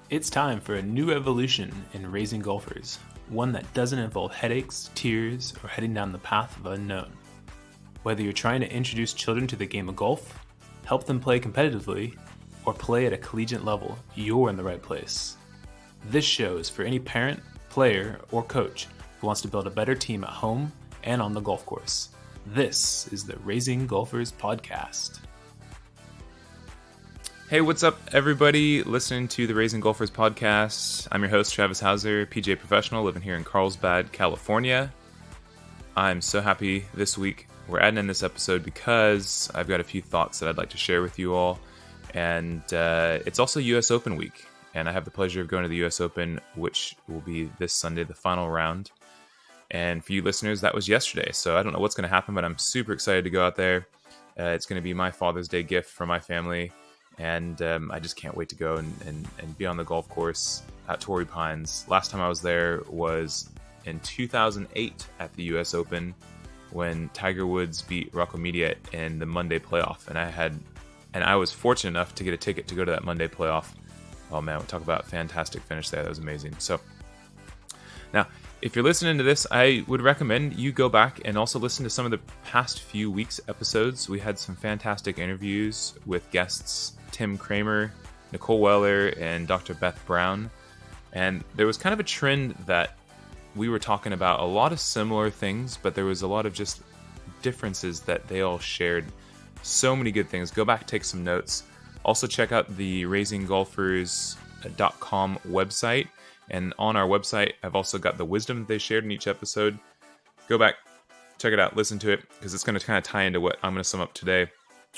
It's time for a new evolution in raising golfers, one that doesn't involve headaches, tears, or heading down the path of unknown. Whether you're trying to introduce children to the game of golf, help them play competitively, or play at a collegiate level, you're in the right place. This show is for any parent, player, or coach who wants to build a better team at home and on the golf course. This is the Raising Golfers Podcast. Hey, what's up, everybody listening to the Raising Golfers Podcast? I'm your host, Travis Hauser, PGA professional living here in Carlsbad, California. I'm so happy this week we're adding in this episode because I've got a few thoughts that I'd like to share with you all. And it's also US Open week. And I have the pleasure of going to the US Open, which will be this Sunday, the final round. And for you listeners, that was yesterday. So I don't know what's going to happen, but I'm super excited to go out there. It's going to be my Father's Day gift from my family. And I just can't wait to go and be on the golf course at Torrey Pines. Last time I was there was in 2008 at the US Open when Tiger Woods beat Rocco Mediate in the Monday playoff. And I was fortunate enough to get a ticket to go to that Monday playoff. Oh man, we'll talk about a fantastic finish there. That was amazing. So now, if you're listening to this, I would recommend you go back and also listen to some of the past few weeks' episodes. We had some fantastic interviews with guests Tim Kramer, Nicole Weller, and Dr. Beth Brown. And there was kind of a trend that we were talking about a lot of similar things, but there was a lot of just differences that they all shared. So many good things. Go back, take some notes. Also check out the raisinggolfers.com website. And on our website, I've also got the wisdom that they shared in each episode. Go back, check it out, listen to it, because it's going to kind of tie into what I'm going to sum up today,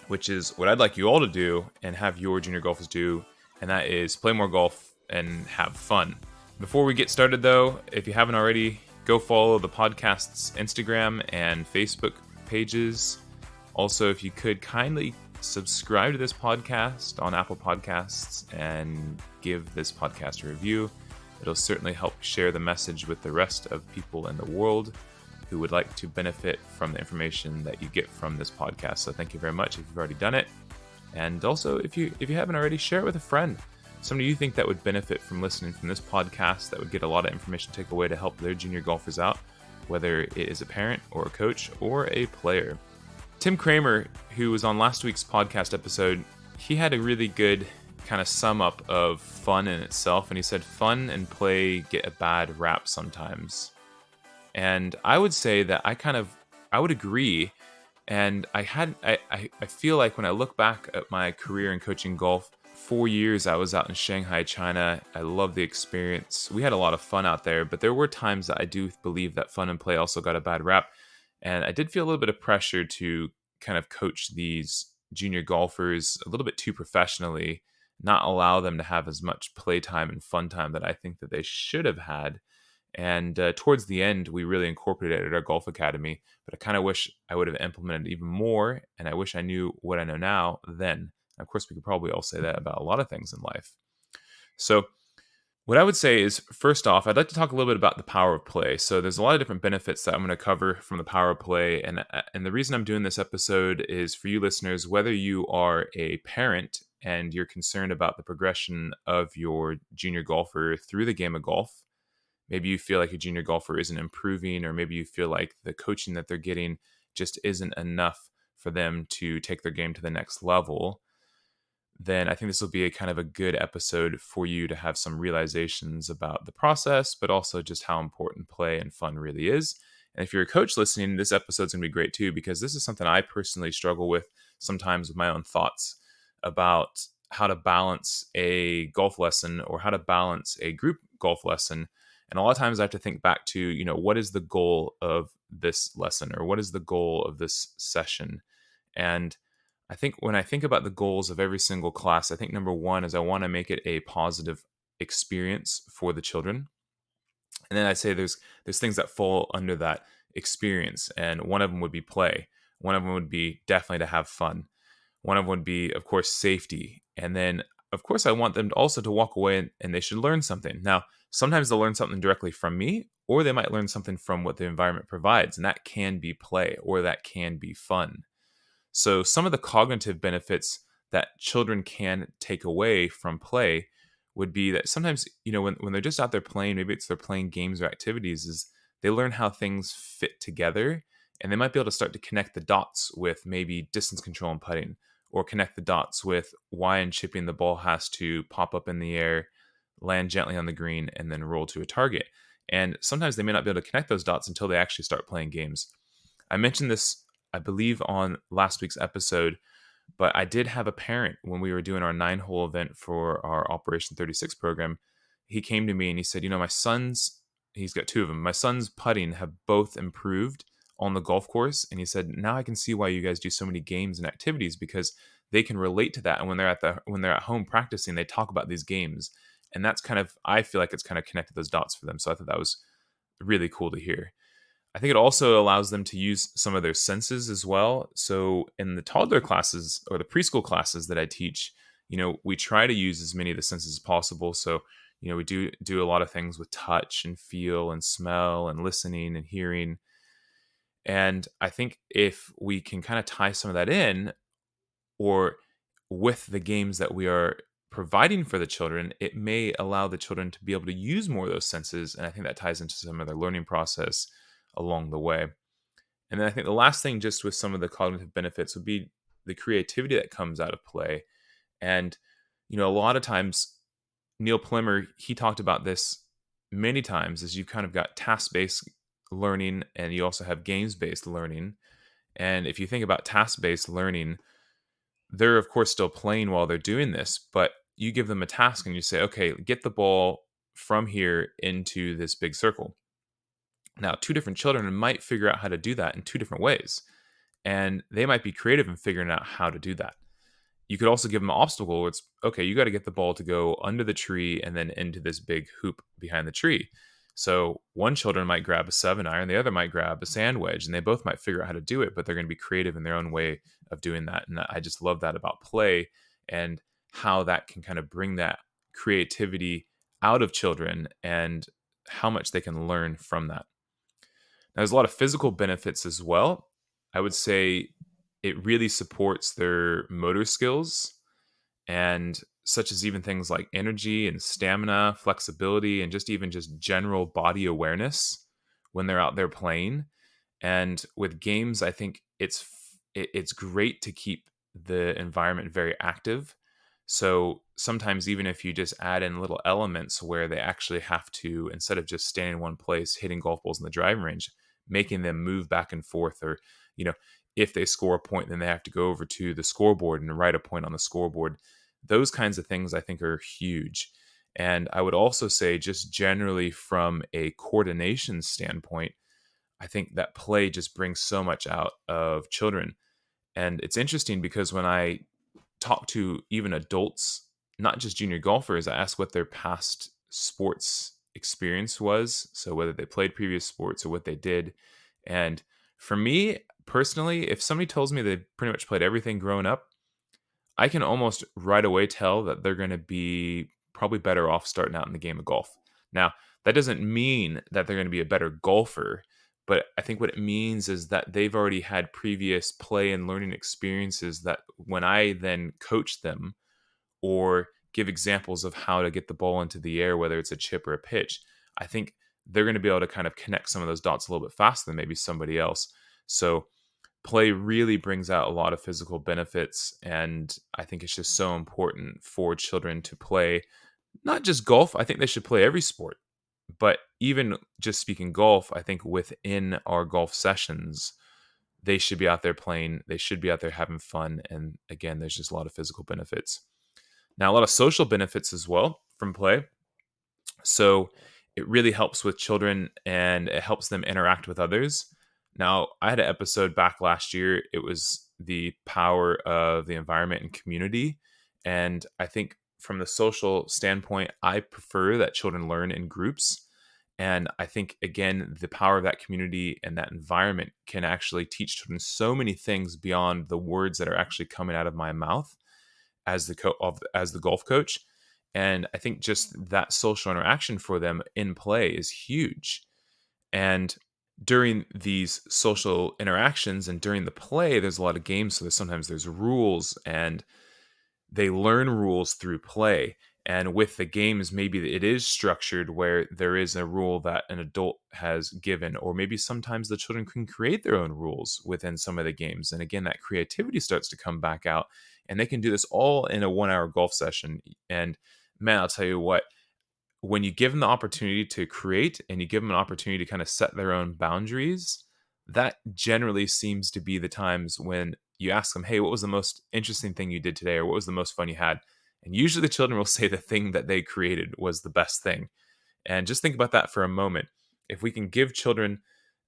which is what I'd like you all to do and have your junior golfers do, and that is play more golf and have fun. Before we get started, though, if you haven't already, go follow the podcast's Instagram and Facebook pages. Also, if you could kindly subscribe to this podcast on Apple Podcasts and give this podcast a review. It'll certainly help share the message with the rest of people in the world who would like to benefit from the information that you get from this podcast. So thank you very much if you've already done it. And also, if you haven't already, share it with a friend. Somebody you think that would benefit from listening from this podcast, that would get a lot of information to take away to help their junior golfers out, whether it is a parent or a coach or a player. Tim Kramer, who was on last week's podcast episode, he had a really good kind of sum up of fun in itself. And he said fun and play get a bad rap sometimes. And I would say that I would agree. And I feel like when I look back at my career in coaching golf, 4 years I was out in Shanghai, China. I love the experience. We had a lot of fun out there, but there were times that I do believe that fun and play also got a bad rap. And I did feel a little bit of pressure to kind of coach these junior golfers a little bit too professionally, not allow them to have as much playtime and fun time that I think that they should have had. And towards the end, we really incorporated it at our golf academy, but I kind of wish I would have implemented even more, and I wish I knew what I know now then. Of course, we could probably all say that about a lot of things in life. So what I would say is, first off, I'd like to talk a little bit about the power of play. So there's a lot of different benefits that I'm going to cover from the power of play. And the reason I'm doing this episode is for you listeners, whether you are a parent and you're concerned about the progression of your junior golfer through the game of golf. Maybe you feel like your junior golfer isn't improving, or maybe you feel like the coaching that they're getting just isn't enough for them to take their game to the next level. Then I think this will be a kind of a good episode for you to have some realizations about the process, but also just how important play and fun really is. And if you're a coach listening, this episode's going to be great too, because this is something I personally struggle with sometimes with my own thoughts about how to balance a golf lesson or how to balance a group golf lesson. And a lot of times I have to think back to, what is the goal of this lesson, or what is the goal of this session? And I think when I think about the goals of every single class, I think number one is I want to make it a positive experience for the children. And then I'd say there's things that fall under that experience. And one of them would be play. One of them would be definitely to have fun. One of them would be, of course, safety. And then, of course, I want them also to walk away and they should learn something. Now, sometimes they'll learn something directly from me, or they might learn something from what the environment provides. And that can be play, or that can be fun. So some of the cognitive benefits that children can take away from play would be that sometimes, when they're just out there playing, maybe it's they're playing games or activities, is they learn how things fit together, and they might be able to start to connect the dots with maybe distance control and putting, or connect the dots with why in chipping the ball has to pop up in the air, land gently on the green, and then roll to a target. And sometimes they may not be able to connect those dots until they actually start playing games. I mentioned this, I believe, on last week's episode, but I did have a parent when we were doing our 9-hole event for our Operation 36 program. He came to me and he said, my son's, he's got 2 of them. My son's putting have both improved on the golf course. And he said, now I can see why you guys do so many games and activities, because they can relate to that. And when they're at home practicing, they talk about these games. And that's kind of, I feel like it's kind of connected those dots for them. So I thought that was really cool to hear. I think it also allows them to use some of their senses as well. So in the toddler classes or the preschool classes that I teach, we try to use as many of the senses as possible. So, we do a lot of things with touch and feel and smell and listening and hearing. And I think if we can kind of tie some of that in, or with the games that we are providing for the children, it may allow the children to be able to use more of those senses. And I think that ties into some of their learning process along the way. And then I think the last thing, just with some of the cognitive benefits, would be the creativity that comes out of play. And, a lot of times, Neil Plimmer, he talked about this many times, is you've kind of got task-based learning and you also have games-based learning. And if you think about task-based learning, they're of course still playing while they're doing this, but you give them a task and you say, okay, get the ball from here into this big circle. Now, 2 different children might figure out how to do that in 2 different ways, and they might be creative in figuring out how to do that. You could also give them an obstacle where it's, okay, you got to get the ball to go under the tree and then into this big hoop behind the tree. So one children might grab a 7-iron, the other might grab a sand wedge, and they both might figure out how to do it, but they're going to be creative in their own way of doing that. And I just love that about play and how that can kind of bring that creativity out of children and how much they can learn from that. Now, there's a lot of physical benefits as well. I would say it really supports their motor skills, and such as even things like energy and stamina, flexibility, and just general body awareness when they're out there playing. And with games, I think it's great to keep the environment very active. So sometimes even if you just add in little elements where they actually have to, instead of just staying in one place hitting golf balls in the driving range, making them move back and forth, or if they score a point, then they have to go over to the scoreboard and write a point on the scoreboard. Those kinds of things I think are huge. And I would also say, just generally from a coordination standpoint, I think that play just brings so much out of children. And it's interesting because when I talk to even adults, not just junior golfers, I ask what their past sports experience was. So whether they played previous sports or what they did. And for me personally, if somebody tells me they pretty much played everything growing up, I can almost right away tell that they're going to be probably better off starting out in the game of golf. Now, that doesn't mean that they're going to be a better golfer, but I think what it means is that they've already had previous play and learning experiences that when I then coach them or give examples of how to get the ball into the air, whether it's a chip or a pitch, I think they're going to be able to kind of connect some of those dots a little bit faster than maybe somebody else. So play really brings out a lot of physical benefits, and I think it's just so important for children to play not just golf. I think they should play every sport, but even just speaking golf, I think within our golf sessions, they should be out there playing, they should be out there having fun, and again, there's just a lot of physical benefits. Now, a lot of social benefits as well from play. So it really helps with children and it helps them interact with others. Now, I had an episode back last year. It was the power of the environment and community. And I think from the social standpoint, I prefer that children learn in groups. And I think, again, the power of that community and that environment can actually teach children so many things beyond the words that are actually coming out of my mouth as the golf coach. And I think just that social interaction for them in play is huge. And during these social interactions and during the play, there's a lot of games. So sometimes there's rules, and they learn rules through play. And with the games, maybe it is structured where there is a rule that an adult has given, or maybe sometimes the children can create their own rules within some of the games. And again, that creativity starts to come back out, and they can do this all in a 1 hour golf session. And man, I'll tell you what, when you give them the opportunity to create and you give them an opportunity to kind of set their own boundaries, that generally seems to be the times when you ask them, hey, what was the most interesting thing you did today? Or what was the most fun you had? And usually the children will say the thing that they created was the best thing. And just think about that for a moment. If we can give children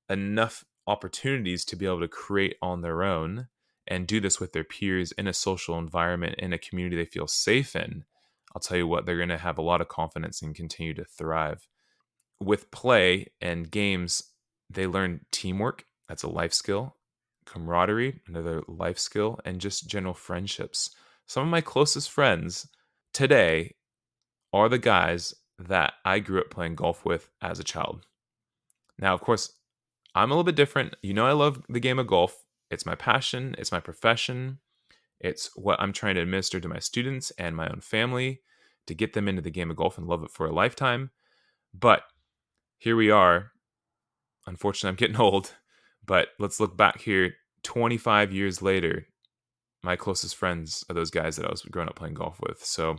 enough opportunities to be able to create on their own and do this with their peers in a social environment, in a community they feel safe in, I'll tell you what, they're going to have a lot of confidence and continue to thrive. With play and games, they learn teamwork. That's a life skill. Camaraderie, another life skill, and just general friendships. Some of my closest friends today are the guys that I grew up playing golf with as a child. Now, of course, I'm a little bit different. You know, I love the game of golf. It's my passion, it's my profession, it's what I'm trying to administer to my students and my own family to get them into the game of golf and love it for a lifetime. But here we are. Unfortunately, I'm getting old, but let's look back here 25 years later. My closest friends are those guys that I was growing up playing golf with. So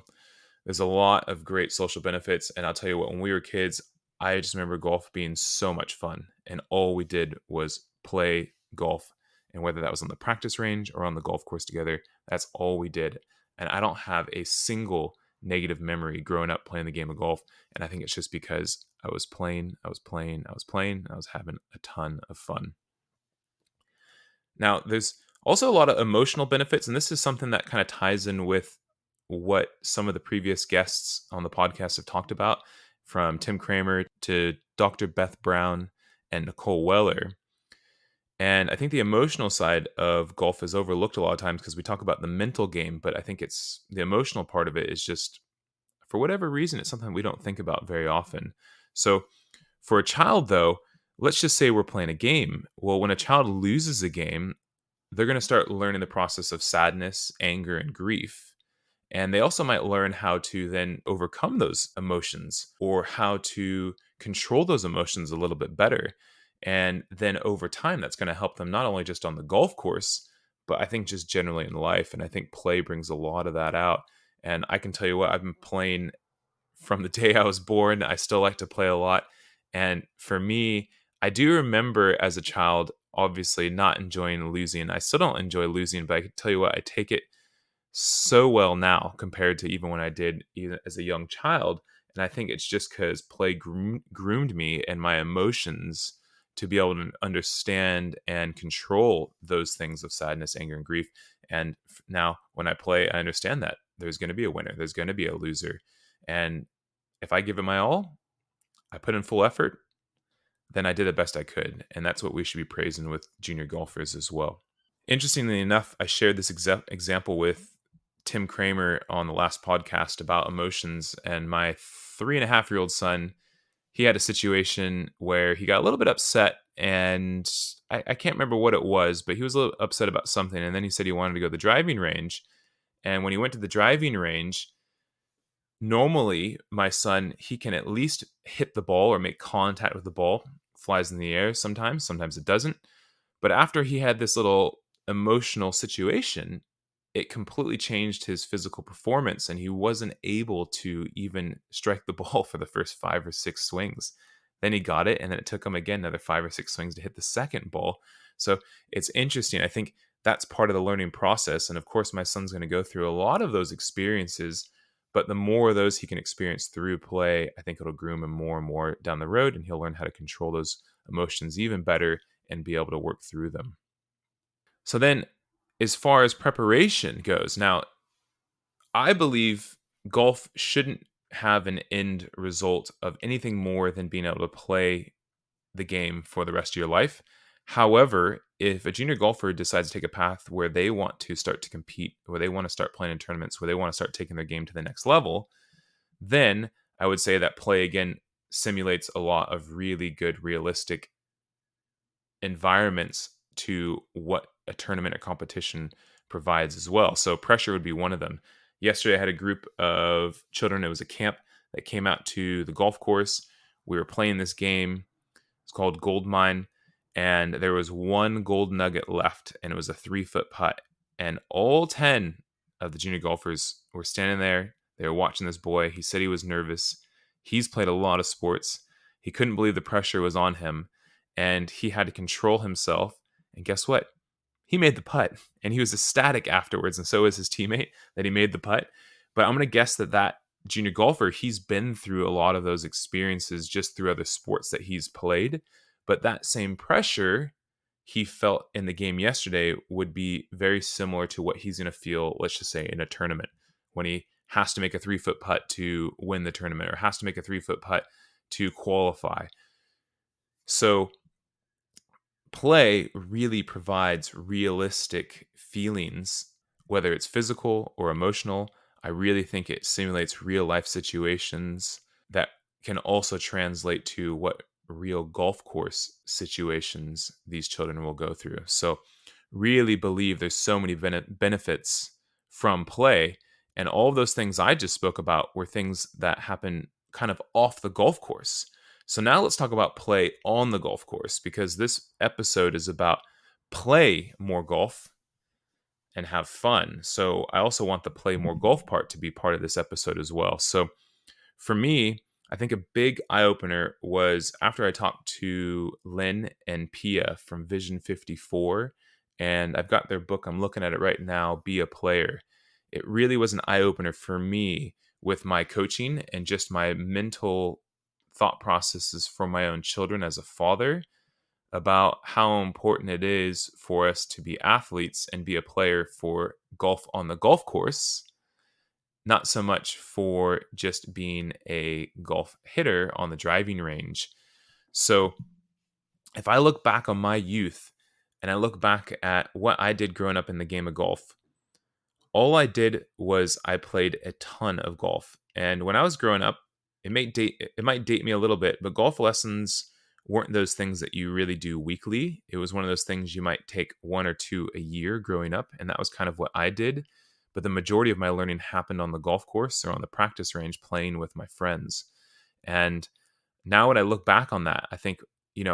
there's a lot of great social benefits. And I'll tell you what, when we were kids, I just remember golf being so much fun. And all we did was play golf. And whether that was on the practice range or on the golf course together, that's all we did. And I don't have a single negative memory growing up playing the game of golf. And I think it's just because I was playing, I was playing, I was playing, I was having a ton of fun. Now, there's also a lot of emotional benefits, and this is something that kind of ties in with what some of the previous guests on the podcast have talked about, from Tim Kramer to Dr. Beth Brown and Nicole Weller. And I think the emotional side of golf is overlooked a lot of times because we talk about the mental game, but I think it's the emotional part of it is just, for whatever reason, it's something we don't think about very often. So for a child, though, let's just say we're playing a game. Well, when a child loses a game, they're going to start learning the process of sadness, anger, and grief. And they also might learn how to then overcome those emotions or how to control those emotions a little bit better. And then over time, that's going to help them not only just on the golf course, but I think just generally in life. And I think play brings a lot of that out. And I can tell you what, I've been playing from the day I was born. I still like to play a lot. And for me, I do remember as a child, obviously not enjoying losing. I still don't enjoy losing, but I can tell you what, I take it so well now compared to even when I did even as a young child. And I think it's just because play groomed me and my emotions to be able to understand and control those things of sadness, anger, and grief. And now when I play, I understand that there's going to be a winner, there's going to be a loser. And if I give it my all, I put in full effort, then I did the best I could. And that's what we should be praising with junior golfers as well. Interestingly enough, I shared this example with Tim Kramer on the last podcast about emotions, and my 3.5-year-old son, he had a situation where he got a little bit upset, and I can't remember what it was, but he was a little upset about something. And then he said he wanted to go to the driving range. And when he went to the driving range, normally my son, he can at least hit the ball or make contact with the ball. Flies in the air sometimes it doesn't. But after he had this little emotional situation, it completely changed his physical performance, and he wasn't able to even strike the ball for the first 5 or 6 swings. Then he got it, and then it took him again another 5 or 6 swings to hit the second ball. So it's interesting. I think that's part of the learning process. And of course, my son's going to go through a lot of those experiences, but the more of those he can experience through play, I think it'll groom him more and more down the road, and he'll learn how to control those emotions even better and be able to work through them. So then, as far as preparation goes, now, I believe golf shouldn't have an end result of anything more than being able to play the game for the rest of your life. However, if a junior golfer decides to take a path where they want to start to compete, where they want to start playing in tournaments, where they want to start taking their game to the next level, then I would say that play again simulates a lot of really good, realistic environments to what a tournament or competition provides as well. So pressure would be one of them. Yesterday, I had a group of children. It was a camp that came out to the golf course. We were playing this game. It's called Gold Mine, and there was one gold nugget left, and it was a 3-foot putt. And all 10 of the junior golfers were standing there. They were watching this boy. He said he was nervous. He's played a lot of sports. He couldn't believe the pressure was on him, and he had to control himself. And guess what? He made the putt, and he was ecstatic afterwards, and so was his teammate that he made the putt. But I'm going to guess that junior golfer, he's been through a lot of those experiences just through other sports that he's played. But that same pressure he felt in the game yesterday would be very similar to what he's going to feel, let's just say, in a tournament when he has to make a 3-foot putt to win the tournament or has to make a 3-foot putt to qualify. So play really provides realistic feelings, whether it's physical or emotional. I really think it simulates real life situations that can also translate to what real golf course situations these children will go through. So, really believe there's so many benefits from play. And all of those things I just spoke about were things that happen kind of off the golf course. So now let's talk about play on the golf course, because this episode is about play more golf and have fun. So I also want the play more golf part to be part of this episode as well. So for me, I think a big eye opener was after I talked to Lynn and Pia from Vision 54, and I've got their book. I'm looking at it right now, Be a Player. It really was an eye opener for me with my coaching and just my mental thought processes for my own children as a father about how important it is for us to be athletes and be a player for golf on the golf course, not so much for just being a golf hitter on the driving range. So if I look back on my youth and I look back at what I did growing up in the game of golf, all I did was I played a ton of golf. And when I was growing up, it might date me a little bit, but golf lessons weren't those things that you really do weekly. It was one of those things you might take 1 or 2 a year growing up, and that was kind of what I did. But the majority of my learning happened on the golf course or on the practice range playing with my friends. And now when I look back on that, I think,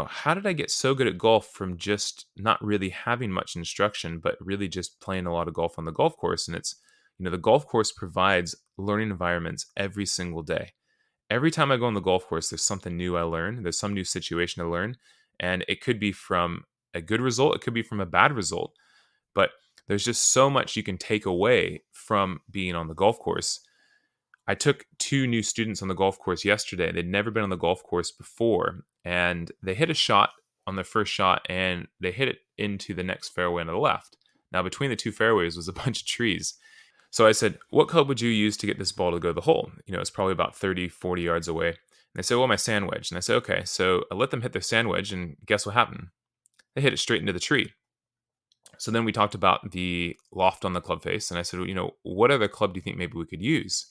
how did I get so good at golf from just not really having much instruction, but really just playing a lot of golf on the golf course? And it's, the golf course provides learning environments every single day. Every time I go on the golf course, there's something new I learn. There's some new situation to learn. And it could be from a good result. It could be from a bad result. But there's just so much you can take away from being on the golf course. I took 2 new students on the golf course yesterday. They'd never been on the golf course before. And they hit a shot on their first shot, and they hit it into the next fairway on the left. Now, between the 2 fairways was a bunch of trees. So I said, what club would you use to get this ball to go to the hole? It's probably about 30, 40 yards away. And they said, well, my sand wedge. And I said, okay. So I let them hit their sand wedge, and guess what happened? They hit it straight into the tree. So then we talked about the loft on the club face. And I said, well, what other club do you think maybe we could use?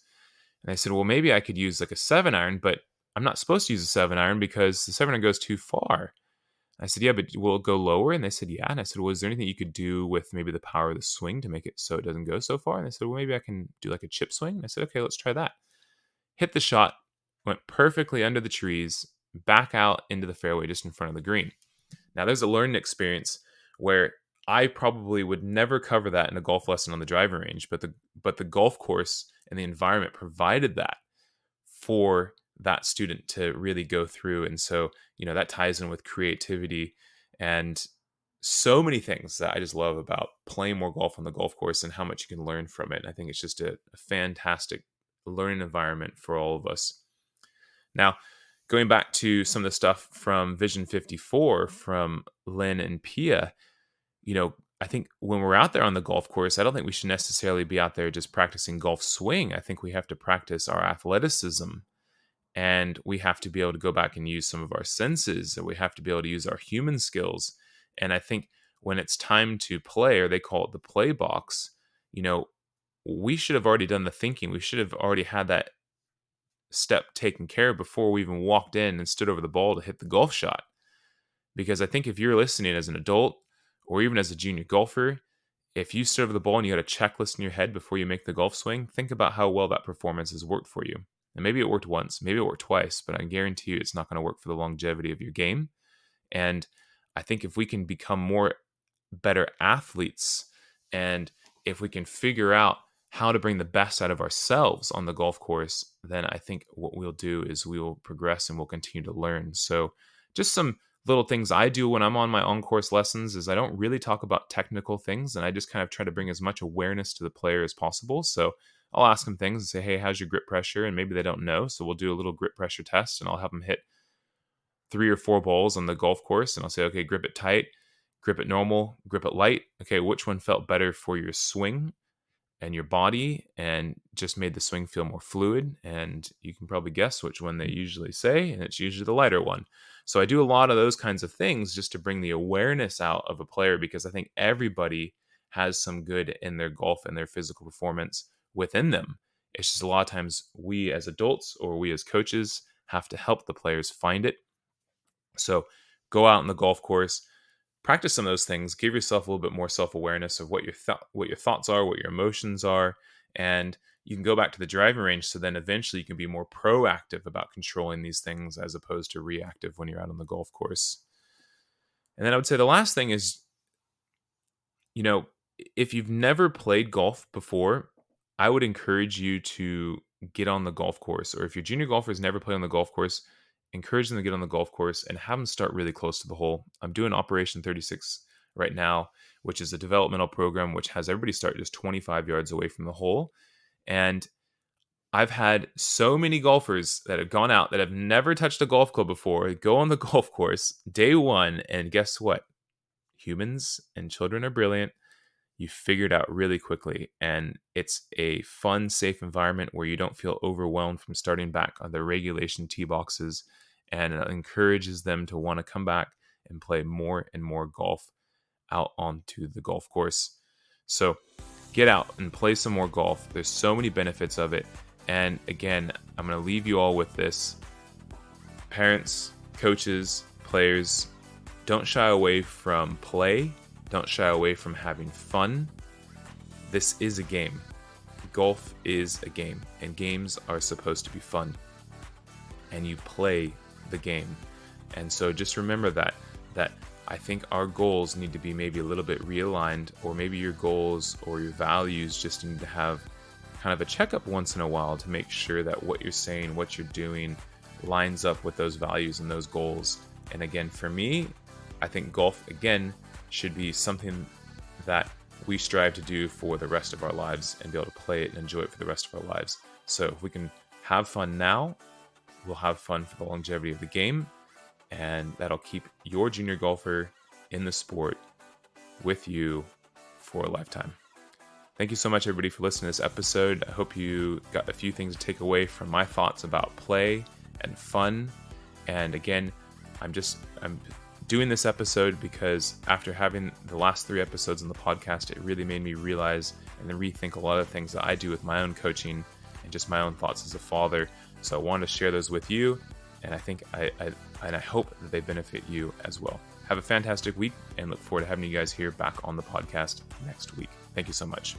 And they said, well, maybe I could use like a 7-iron, but I'm not supposed to use a 7-iron because the 7-iron goes too far. I said, yeah, but will it go lower? And they said, yeah. And I said, well, is there anything you could do with maybe the power of the swing to make it so it doesn't go so far? And they said, well, maybe I can do like a chip swing. And I said, okay, let's try that. Hit the shot, went perfectly under the trees, back out into the fairway just in front of the green. Now, there's a learning experience where I probably would never cover that in a golf lesson on the driving range, but the golf course and the environment provided that for that student to really go through. And so, that ties in with creativity and so many things that I just love about playing more golf on the golf course and how much you can learn from it. And I think it's just a fantastic learning environment for all of us. Now, going back to some of the stuff from Vision 54 from Lynn and Pia, I think when we're out there on the golf course, I don't think we should necessarily be out there just practicing golf swing. I think we have to practice our athleticism, and we have to be able to go back and use some of our senses, and we have to be able to use our human skills. And I think when it's time to play, or they call it the play box, we should have already done the thinking. We should have already had that step taken care of before we even walked in and stood over the ball to hit the golf shot. Because I think if you're listening as an adult or even as a junior golfer, if you serve the ball and you got a checklist in your head before you make the golf swing, think about how well that performance has worked for you. And maybe it worked once, maybe it worked twice, but I guarantee you it's not going to work for the longevity of your game. And I think if we can become better athletes, and if we can figure out how to bring the best out of ourselves on the golf course, then I think what we'll do is we will progress and we'll continue to learn. So just some little things I do when I'm on my on-course lessons is I don't really talk about technical things, and I just kind of try to bring as much awareness to the player as possible. So I'll ask them things and say, hey, how's your grip pressure? And maybe they don't know. So we'll do a little grip pressure test, and I'll have them hit 3 or 4 balls on the golf course. And I'll say, okay, grip it tight, grip it normal, grip it light. Okay, which one felt better for your swing and your body and just made the swing feel more fluid? And you can probably guess which one they usually say, and it's usually the lighter one. So I do a lot of those kinds of things just to bring the awareness out of a player, because I think everybody has some good in their golf and their physical performance within them. It's just a lot of times we as adults or we as coaches have to help the players find it. So go out on the golf course, practice some of those things, give yourself a little bit more self-awareness of what your thoughts are, what your emotions are, and you can go back to the driving range. So then eventually you can be more proactive about controlling these things as opposed to reactive when you're out on the golf course. And then I would say the last thing is, if you've never played golf before, I would encourage you to get on the golf course. Or if your junior golfers never played on the golf course, encourage them to get on the golf course and have them start really close to the hole. I'm doing Operation 36 right now, which is a developmental program which has everybody start just 25 yards away from the hole. And I've had so many golfers that have gone out that have never touched a golf club before go on the golf course day one, and guess what? Humans and children are brilliant. You figure it out really quickly, and it's a fun, safe environment where you don't feel overwhelmed from starting back on the regulation tee boxes, and it encourages them to want to come back and play more and more golf out onto the golf course. So get out and play some more golf. There's so many benefits of it. And again, I'm going to leave you all with this. Parents, coaches, players, don't shy away from play. Don't shy away from having fun. This is a game. Golf is a game, and games are supposed to be fun. And you play the game. And so just remember that I think our goals need to be maybe a little bit realigned, or maybe your goals or your values just need to have kind of a checkup once in a while to make sure that what you're saying, what you're doing lines up with those values and those goals. And again, for me, I think golf, again, should be something that we strive to do for the rest of our lives and be able to play it and enjoy it for the rest of our lives. So if we can have fun now, we'll have fun for the longevity of the game, and that'll keep your junior golfer in the sport with you for a lifetime. Thank you so much, everybody, for listening to this episode. I hope you got a few things to take away from my thoughts about play and fun. And again, I'm doing this episode because after having the last 3 episodes on the podcast, it really made me realize and then rethink a lot of things that I do with my own coaching and just my own thoughts as a father. So I wanted to share those with you, and I think I hope that they benefit you as well. Have a fantastic week, and look forward to having you guys here back on the podcast next week. Thank you so much.